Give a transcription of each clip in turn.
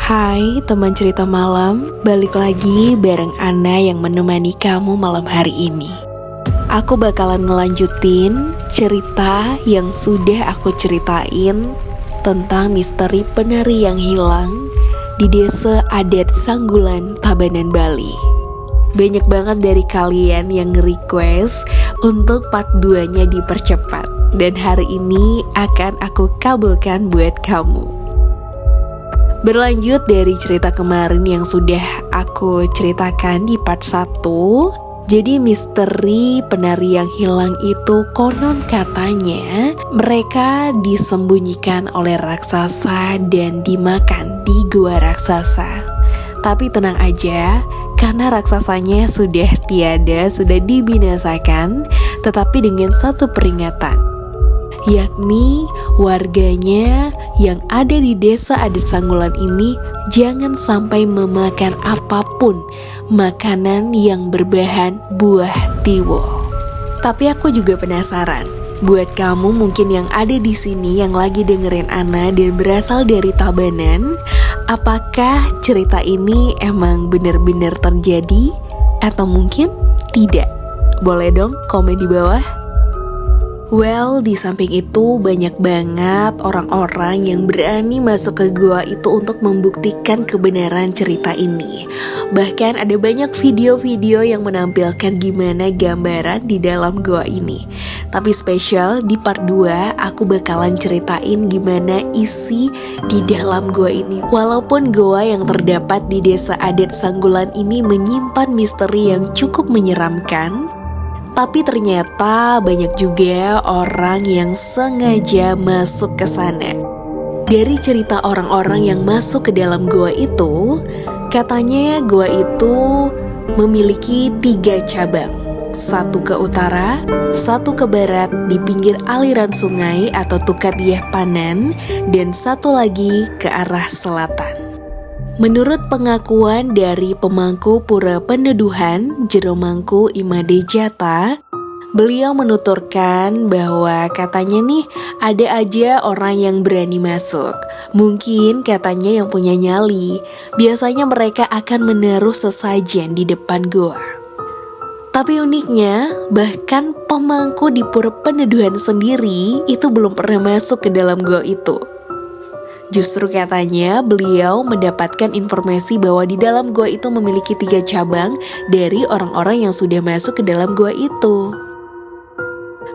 Hai teman cerita malam, balik lagi bareng Ana yang menemani kamu malam hari ini. Aku bakalan ngelanjutin cerita yang sudah aku ceritain tentang misteri penari yang hilang di desa adat Sanggulan, Tabanan, Bali. Banyak banget dari kalian yang nge-request untuk part 2-nya dipercepat, dan hari ini akan aku kabulkan buat kamu. Berlanjut dari cerita kemarin yang sudah aku ceritakan di part 1. Jadi misteri penari yang hilang itu konon katanya mereka disembunyikan oleh raksasa dan dimakan di gua raksasa. Tapi tenang aja, karena raksasanya sudah tiada, sudah dibinasakan, tetapi dengan satu peringatan, yakni warganya yang ada di desa adat Sanggulan ini jangan sampai memakan apapun makanan yang berbahan buah tiwo. Tapi aku juga penasaran, buat kamu mungkin yang ada di sini yang lagi dengerin Ana dan berasal dari Tabanan, apakah cerita ini emang benar-benar terjadi atau mungkin tidak? Boleh dong komen di bawah. Well, di samping itu banyak banget orang-orang yang berani masuk ke gua itu untuk membuktikan kebenaran cerita ini. Bahkan ada banyak video-video yang menampilkan gimana gambaran di dalam gua ini. Tapi spesial di part 2 aku bakalan ceritain gimana isi di dalam gua ini. Walaupun gua yang terdapat di desa adat Sanggulan ini menyimpan misteri yang cukup menyeramkan, tapi ternyata banyak juga orang yang sengaja masuk ke sana. Dari cerita orang-orang yang masuk ke dalam gua itu, katanya gua itu memiliki 3 cabang. 1 ke utara, 1 ke barat di pinggir aliran sungai atau Tukadiah Panan, dan 1 lagi ke arah selatan. Menurut pengakuan dari pemangku Pura Peneduhan, Jero Mangku Imade Jata, beliau menuturkan bahwa katanya nih ada aja orang yang berani masuk. Mungkin katanya yang punya nyali, biasanya mereka akan menaruh sesajen di depan goa. Tapi uniknya, bahkan pemangku di Pura Peneduhan sendiri itu belum pernah masuk ke dalam goa itu. Justru katanya beliau mendapatkan informasi bahwa di dalam gua itu memiliki 3 cabang dari orang-orang yang sudah masuk ke dalam gua itu.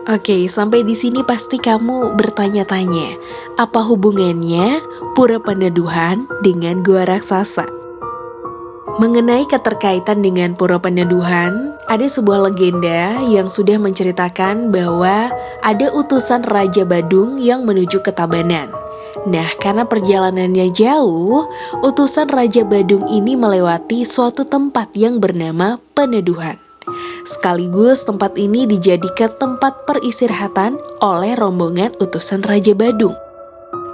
Oke, sampai di sini pasti kamu bertanya-tanya, apa hubungannya Pura Peneduhan dengan gua raksasa? Mengenai keterkaitan dengan Pura Peneduhan, ada sebuah legenda yang sudah menceritakan bahwa ada utusan Raja Badung yang menuju ke Tabanan. Nah, karena perjalanannya jauh, utusan Raja Badung ini melewati suatu tempat yang bernama Peneduhan. Sekaligus tempat ini dijadikan tempat peristirahatan oleh rombongan utusan Raja Badung.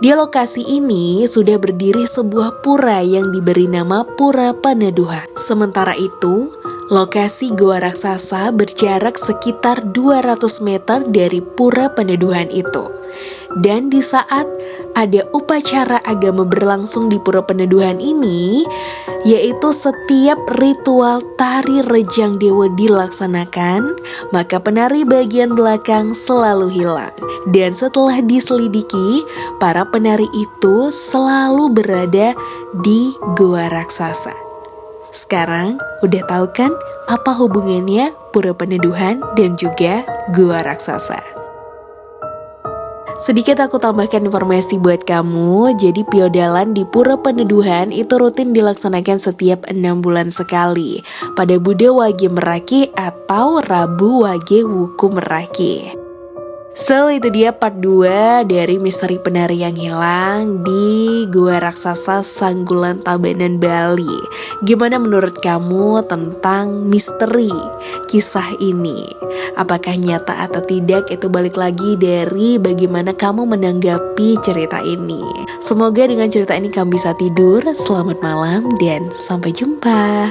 Di lokasi ini sudah berdiri sebuah pura yang diberi nama Pura Peneduhan. Sementara itu, lokasi Goa Raksasa berjarak sekitar 200 meter dari Pura Peneduhan itu. Dan di saat ada upacara agama berlangsung di Pura Peneduhan ini, yaitu setiap ritual tari Rejang Dewa dilaksanakan, maka penari bagian belakang selalu hilang. Dan setelah diselidiki, para penari itu selalu berada di Goa Raksasa. Sekarang udah tahu kan apa hubungannya Pura Peneduhan dan juga Goa Raksasa? Sedikit aku tambahkan informasi buat kamu. Jadi piodalan di Pura Peneduhan itu rutin dilaksanakan setiap 6 bulan sekali, pada Bude Wage Meraki atau Rabu Wage Wuku Meraki. So, itu dia part 2 dari misteri penari yang hilang di Gua Raksasa Sanggulan, Tabanan, Bali. Gimana menurut kamu tentang misteri kisah ini? Apakah nyata atau tidak? Itu balik lagi dari bagaimana kamu menanggapi cerita ini. Semoga dengan cerita ini kamu bisa tidur. Selamat malam dan sampai jumpa.